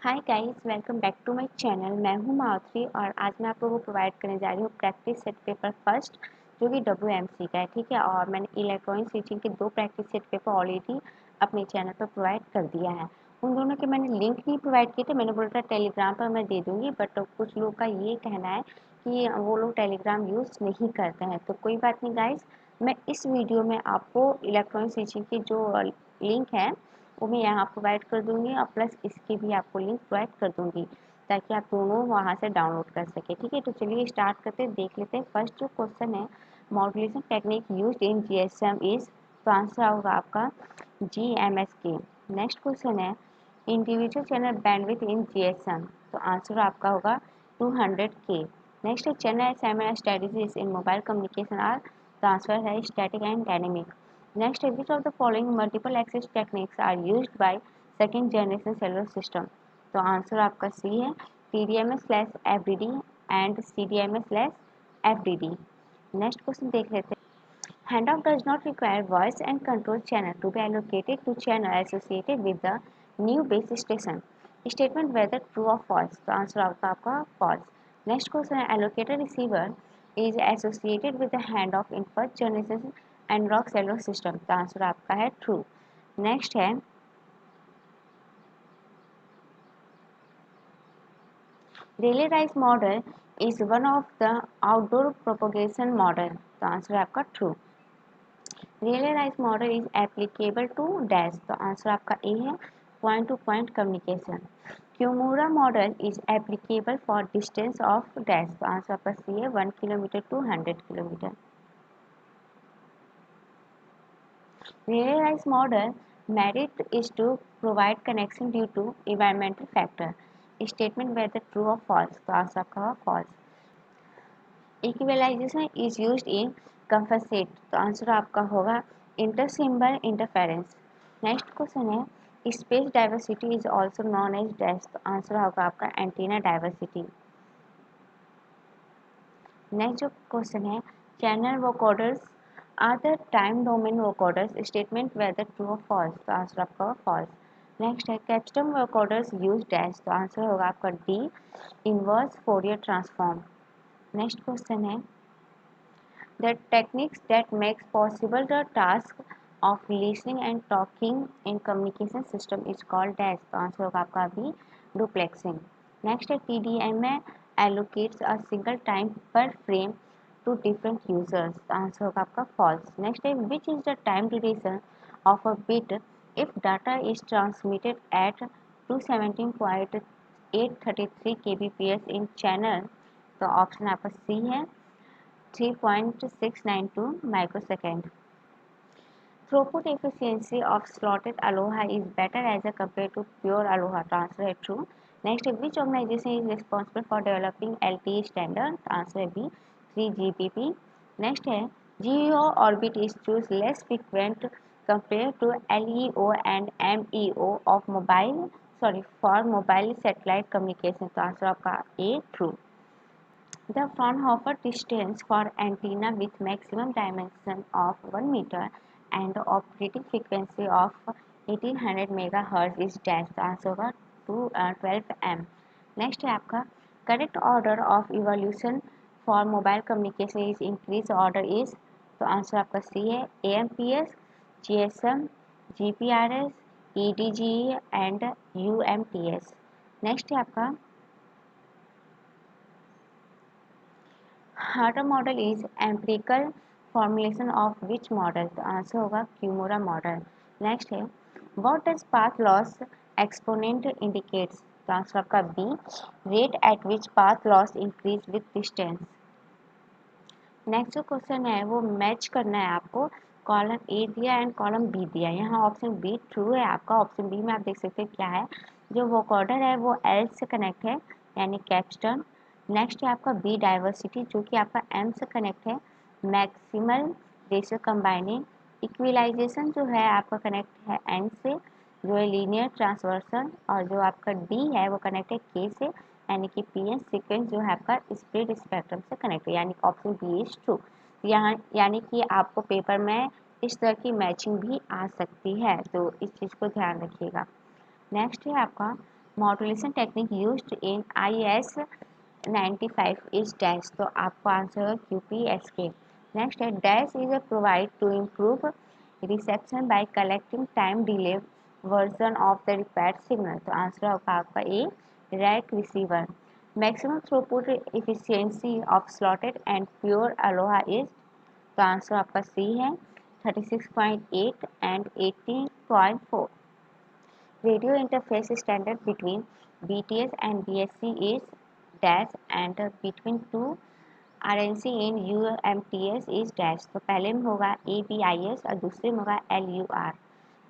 Hi guys, welcome back to my channel. मैं हूं माधुरी और आज मैं आप लोगों को प्रोवाइड करने जा रही हूं प्रैक्टिस सेट पेपर फर्स्ट, जो कि WMC का है। ठीक है, और मैंने इलेक्ट्रॉनिक स्विचिंग के 2 प्रैक्टिस सेट पेपर ऑलरेडी अपने चैनल पर प्रोवाइड कर दिया है। उन दोनों के मैंने लिंक नहीं प्रोवाइड किए थे, मैंने बोला था टेलीग्राम पर मैं दे दूँगी, बट कुछ लोग का ये कहना है कि वो लोग टेलीग्राम यूज़ नहीं करते हैं। तो कोई बात नहीं गाइस, मैं इस वीडियो में आपको इलेक्ट्रॉनिक स्विचिंग की जो लिंक है वो मैं यहाँ प्रोवाइड कर दूँगी और प्लस इसकी भी आपको लिंक प्रोवाइड कर दूँगी, ताकि आप दोनों वहाँ से डाउनलोड कर सकें। ठीक है, तो चलिए स्टार्ट करते हैं, देख लेते हैं। फर्स्ट जो क्वेश्चन है, modulation technique used in GSM is, तो आंसर होगा आपका GMSK। नेक्स्ट क्वेश्चन है, individual channel bandwidth in GSM, तो आंसर आपका होगा 200K। नेक्स्ट है, channel assignment strategies in mobile communication are, तो आंसर है static and dynamic. Next, which of the following multiple access techniques are used by second generation cellular system? तो answer आपका C है, TDMA/FDD and CDMA/FDD। Next question देख लेते हैं। Handoff does not require voice and control channel to be allocated to channel associated with the new base station. Statement whether true or false, तो answer आपका false। Next question है, allocated receiver is associated with the handoff in first generation analog cellular system, तो answer आपका है true. Next है, Rayleigh Rice model is one of the outdoor propagation model, तो answer आपका true. Rayleigh Rice model is applicable to dash, तो answer आपका A है, point to point communication. Okumura model is applicable for distance of dash, तो answer आपका C है, 1 kilometre to 100 kilometre. Relay race model merit is to provide connection due to environmental factor. Statement whether true or false, तो answer आपका होगा false. Equalization is used in compensate, तो answer आपका होगा inter-symbol interference. Next question है, space diversity is also known as dash, तो answer होगा आपका एंटीना डाइवर्सिटी। नेक्स्ट जो क्वेश्चन है, channel vocoders are the time domain vocoders, statement whether true और फॉल्स, तो आंसर आपका फॉल्स। नेक्स्ट है, कैप्स्टम वोकोडर्स यूज डैश, तो आंसर होगा आपका D, inverse Fourier transform. Next question है, the techniques that makes possible the task of listening and talking in communication system is called dash, तो answer होगा आपका अभी डुप्लेक्सिंग। Next है, TDMA allocates a single time per frame to different users, तो answer होगा आपका false। Next है, which is the time duration of a bit if data is transmitted at 217.833 kbps in channel, तो option आपका C है, 3.692 microsecond। Throughput efficiency of slotted Aloha is better as compared to pure Aloha, तो answer है true। Next, which organization is responsible for developing LTE standard, answer है B, 3GPP। Next है, GEO orbit is choose less frequent compared to LEO and MEO of for mobile satellite communication, तो answer आपका A, true। The Fraunhofer distance for antenna with maximum dimension of 1 meter and the operating frequency of 1800 MHz is dash, तो answer होगा 12 m। Next है आपका, correct order of evolution for mobile communication is increase order is, तो answer आपका C है, AMPS, GSM, GPRS, EDGE and UMTS। Next है आपका, हार्टर model is empirical formulation of which model, तो आंसर होगा क्यूमोरा मॉडल। नेक्स्ट है, what does path loss exponent indicates, तो आंसर आपका B, rate at which path loss increase with distance. Next जो question है वो मैच करना है आपको, कॉलम ए दिया एंड कॉलम बी दिया। यहाँ ऑप्शन बी ट्रू है आपका। ऑप्शन बी में आप देख सकते हैं क्या है, जो वोकॉर्डर है वो एल से कनेक्ट है, यानी कैप्स्टन। नेक्स्ट है आपका बी, डाइवर्सिटी, जो कि आपका एम से कनेक्ट है, मैक्सिमल रेशियो कंबाइनिंग। इक्विलाइजेशन जो है आपका कनेक्ट है एन से, जो है लीनियर ट्रांसवर्सन। और जो आपका डी है वो कनेक्ट है के से, यानी कि PN सीक्वेंस जो है आपका स्प्रेड स्पेक्ट्रम से कनेक्ट है, यानी ऑप्शन बी इज ट्रू। यहाँ यानी कि आपको पेपर में इस तरह की मैचिंग भी आ सकती है, तो इस चीज़ को ध्यान रखिएगा। नेक्स्ट है आपका, modulation technique used in IS 95 is dash, तो आपको आंसर होगा QPSK। नेक्स्ट है dash is a provide to improve reception by collecting time delay version of the required signal, तो आंसर होगा आपका A rake receiver. Maximum throughput efficiency of slotted and pure ALOHA is, तो answer आपका C है 36.8 and 18.4। Radio interface standard between BTS and BSC is dash and between two RNC in UMTS is dash, तो पहले में होगा ABIS और दूसरे में होगा LUR।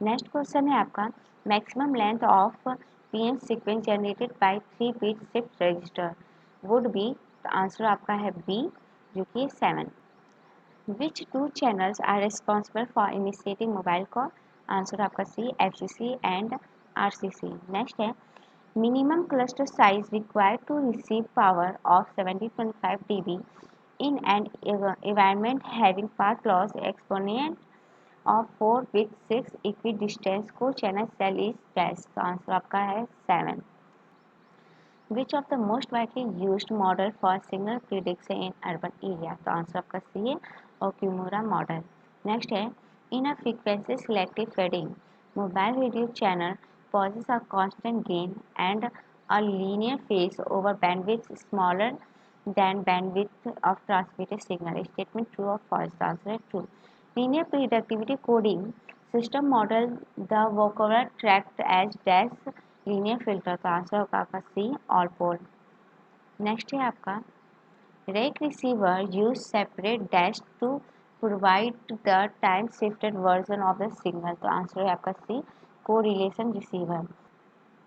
नेक्स्ट क्वेश्चन है आपका maximum length of PN sequence generated by 3-bit shift register would be, तो आंसर आपका है बी जो कि 7। Which two channels are responsible for initiating mobile call? Answer आपका सी FCC and RCC। नेक्स्ट है minimum cluster size required to receive power of 70.5 dB in an environment having path loss exponent of 4 with 6 equidistant co-channel cell is dash, तो answer आपका है 7। Which of the most widely used model for signal prediction in urban area, तो answer आपका C है Okumura model. Next है in a frequency selective fading mobile radio channel possess a constant gain and a linear phase over bandwidth smaller than bandwidth of transmitted signal, statement true or false, the answer is true। linear predictivity coding system model the vocabulary tracked as dash linear filter, तो answer होगा आपका C all pole. Next है आपका rake receiver use separate dash to provide the time shifted version of the signal, तो answer है आपका C correlation receiver.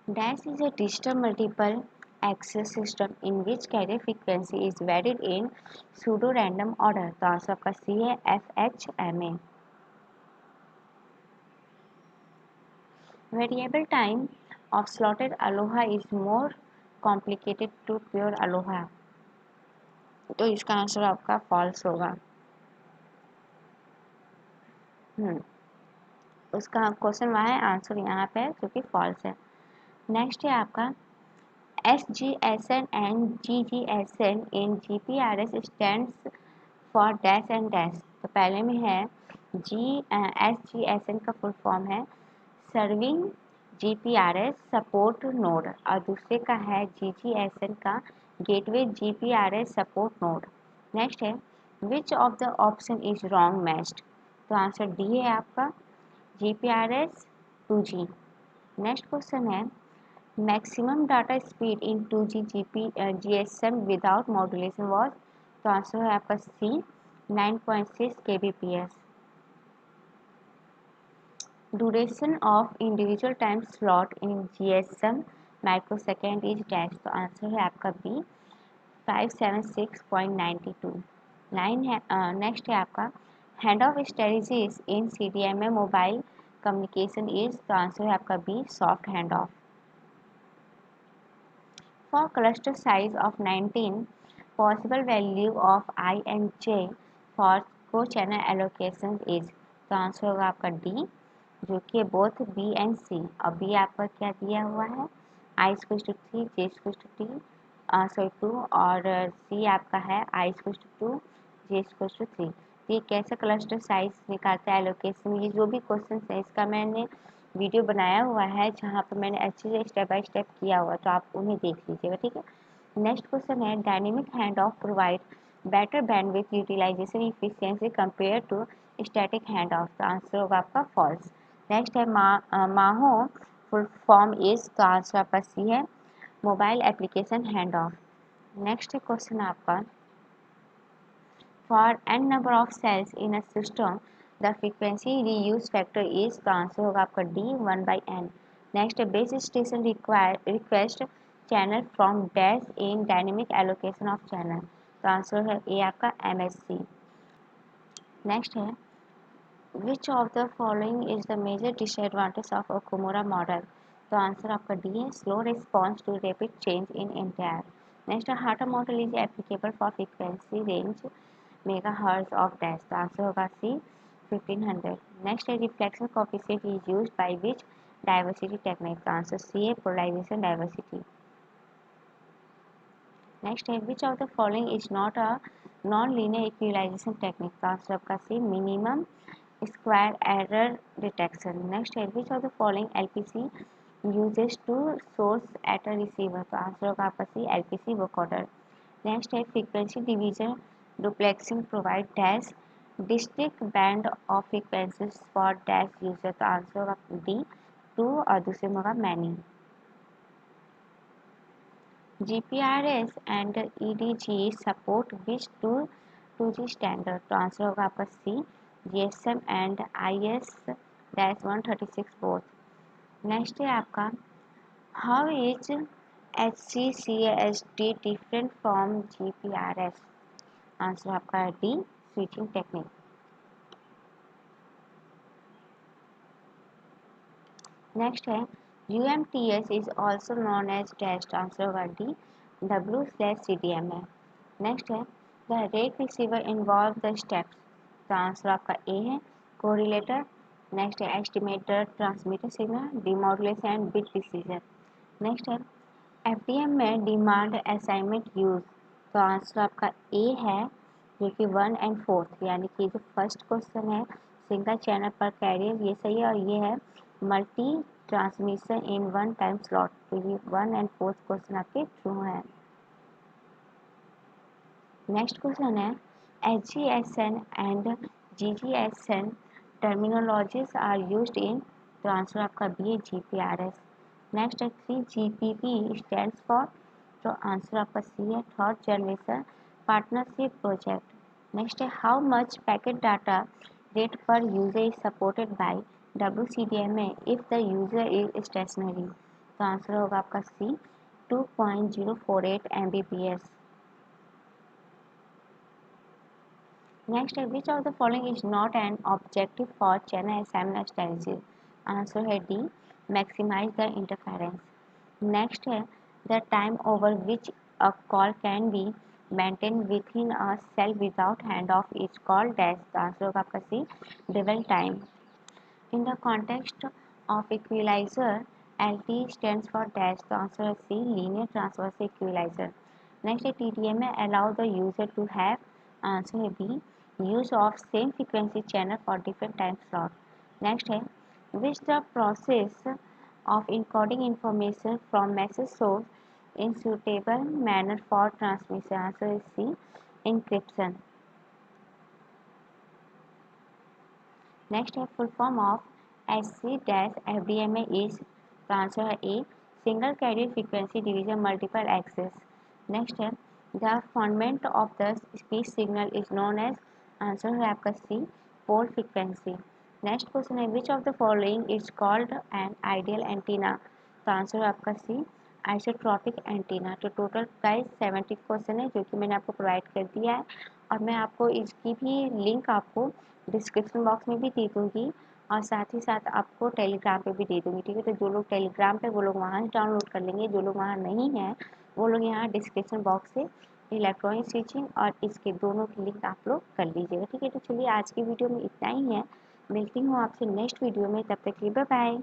Dash is a digital multiple access system in which carrier frequency is varied in pseudo random order, तो answer आपका C है FHMA। Variable time of slotted aloha is more complicated to pure aloha, तो इसका answer आपका false होगा। उसका question वहाँ है, आंसर यहाँ पे है क्योंकि फॉल्स है। नेक्स्ट है आपका SGSN and GGSN in GPRS stands for dash and dash, तो पहले में है SGSN का फुल फॉर्म है सर्विंग GPRS सपोर्ट नोड और दूसरे का है GGSN का gateway GPRS support node. Next है which of the option is wrong matched, तो आंसर डी है आपका GPRS 2G। नेक्स्ट क्वेश्चन है maximum data speed in 2G GSM without modulation was, तो आंसर है आपका C 9.6 kbps। Duration of individual time slot in GSM microsecond is dash, तो answer है आपका बी 576.92। नेक्स्ट है आपका hand off strategies in CDMA mobile communication is, तो answer है आपका B soft hand off. For cluster size of 19 possible value of I and J for co channel allocation is, तो answer होगा आपका D जो कि बोथ B एंड C, और B आपका क्या दिया हुआ है I = 3 J = 2 और C आपका है I = 2 J = 3। ये कैसे क्लस्टर साइज निकालता है एलोकेशन, ये जो भी क्वेश्चन है इसका मैंने वीडियो बनाया हुआ है जहाँ पर मैंने अच्छे से स्टेप बाय स्टेप किया हुआ, तो आप उन्हें देख लीजिएगा, ठीक है। नेक्स्ट क्वेश्चन है dynamic hand off provide better bandwidth utilization efficiency compare to static hand off, तो आंसर होगा आपका फॉल्स। नेक्स्ट है माहो फुल फॉर्म इज, तो आंसर आपका सी है mobile application hand off. Next question आपका for n number of cells in a system the frequency reuse factor is, तो answer होगा आपका डी 1/n। नेक्स्ट है base station request channel from dash in dynamic allocation of channel, तो answer है ए आपका MSC। Next है Which of the following is the major disadvantage of Okumura model, तो answer आपका डी है slow response to rapid change in entire. Next Hata model is applicable for frequency range megahertz of dash, तो answer होगा C 1500। Next है reflection coefficient is used by which diversity technique? तो answer C है polarization diversity. Next है which of the following is not a non linear equalization technique? तो answer आपका C minimum square error detection. Next है which of the following LPC uses to source at a receiver? तो answer होगा आपका C LPC vocoder. Next है frequency division duplexing provide dash district band of frequencies for dash user? तो answer होगा D 2 और दूसरे में होगा many. GPRS and EDG support which 2G standard? तो आंसर होगा आपका C GSM and IS-136 both। Next है आपका how is HCCSD different from GPRS? Answer आपका डी स्विचिंग टेक्निक। नेक्स्ट है UMTS is also known as test? Answer होगा D W/CDMA। Next है the rate receiver involve the steps? तो answer आपका A है correlator. Next है estimator transmitter signal demodulation and bit decision. Next है FDM में demand assignment use? तो answer आपका ए है जो कि 1 and 4 यानी कि जो फर्स्ट क्वेश्चन है सिंगल चैनल पर कैरियर ये सही है और ये है multi transmission in 1 time slot. तो ये 1 and 4 क्वेश्चन आपके ट्रू है। नेक्स्ट क्वेश्चन है HGSN and GGSN terminologies are used in? तो आंसर आपका बी है GPRS। नेक्स्ट है 3GPP स्टैंड्स फॉर? तो आंसर आपका सी है third generation partnership project. Next है how much packet data rate per user is supported by WCDMA if the user is stationary? तो answer होगा आपका सी 2.048 Mbps। नेक्स्ट है which of the following is not an objective for channel assignment strategy? Answer है D maximize the interference. Next है the time over which a call can be maintain within a cell without hand of is called dash? The answer होगा आपका C dwell time. In the context of equalizer, LT stands for dash. The answer is C, linear transverse equalizer. Next, TDMA allow the user to have answer B, use of same frequency channel for different time slot. Next है which the process of encoding information from message source in suitable manner for transmission. Answer is C, encryption. Next है full form of HC-FDMA is? तो answer है A single carrier frequency division multiple access. Next है the format of the speech signal is known as? Answer है आपका C pole frequency. Next question है which of the following is called an ideal antenna? तो answer है आपका C isotropic antenna. तो total price 70 question है जो कि मैंने आपको प्रोवाइड कर दिया है और मैं आपको इसकी भी लिंक आपको डिस्क्रिप्शन बॉक्स में भी दे दूँगी और साथ ही साथ आपको टेलीग्राम पे भी दे दूँगी। ठीक है, तो जो लोग टेलीग्राम पे वो लोग वहाँ से डाउनलोड कर लेंगे, जो लोग वहाँ नहीं हैं वो लोग यहाँ डिस्क्रिप्शन बॉक्स से इलेक्ट्रॉनिक स्विचिंग और इसके दोनों की लिंक आप लोग कर लीजिएगा। ठीक है, तो चलिए आज की वीडियो में इतना ही है। मिलती हूँ आपसे नेक्स्ट वीडियो में, तब तक के लिए बाय बाय।